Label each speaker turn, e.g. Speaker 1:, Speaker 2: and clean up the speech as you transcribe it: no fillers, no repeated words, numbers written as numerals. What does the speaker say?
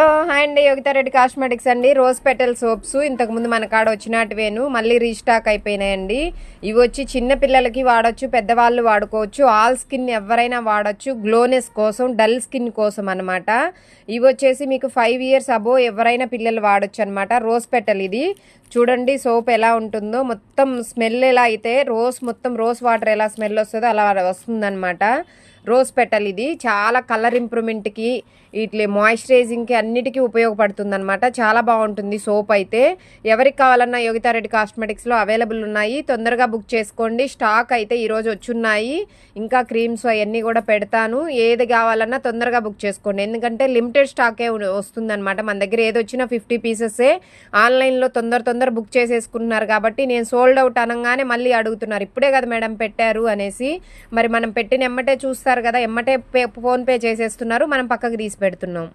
Speaker 1: Hi అండి, Yogita Reddy cosmetics అండి. Rose petal soaps ఇంతకుముందు మన కాడ వచ్చినట్టువేను మళ్ళీ రీస్టాక్ అయిపోయినాయండి. ఇవి వచ్చి చిన్న పిల్లలకి వాడచ్చు, పెద్దవాళ్ళు వాడుకోవచ్చు, ఆల్ స్కిన్ ఎవరైనా వాడచ్చు, గ్లోనెస్ కోసం, డల్ స్కిన్ కోసం అనమాట. ఇవి వచ్చేసి మీకు 5 years అబో ఎవరైనా పిల్లలు వాడచ్చు అనమాట. రోజ్ పెటల్ ఇది చూడండి, సోప్ ఎలా ఉంటుందో, మొత్తం స్మెల్ ఎలా అయితే మొత్తం రోజ్ వాటర్ ఎలా స్మెల్ వస్తుందో అలా వస్తుందన్నమాట. రోజ్ పెటల్ ఇది చాలా కలర్ ఇంప్రూవ్మెంట్కి, ఇట్లా మాయిశ్చరైజింగ్కి అన్నిటికీ ఉపయోగపడుతుంది అనమాట. చాలా బాగుంటుంది సోప్ అయితే. ఎవరికి కావాలన్నా యోగితా రెడ్డి కాస్మెటిక్స్లో అవైలబుల్ ఉన్నాయి, తొందరగా బుక్ చేసుకోండి. స్టాక్ అయితే ఈరోజు వచ్చున్నాయి, ఇంకా క్రీమ్స్ అవన్నీ కూడా పెడతాను. ఏది కావాలన్నా తొందరగా బుక్ చేసుకోండి, ఎందుకంటే లిమిటెడ్ స్టాకే వస్తుందన్నమాట. మన దగ్గర ఏది వచ్చినా 50 పీసెసే. ఆన్లైన్లో తొందర బుక్ చేసేసుకుంటున్నారు కాబట్టి నేను సోల్డ్ అవుట్ అనగానే మళ్ళీ అడుగుతున్నారు, ఇప్పుడే కదా మేడం పెట్టారు అనేసి. మరి మనం పెట్టిన ఎమ్మటే చూస్తారు కదా, ఎమ్మటే ఫోన్పే చేసేస్తున్నారు, మనం పక్కకు తీసి పెడుతున్నాం.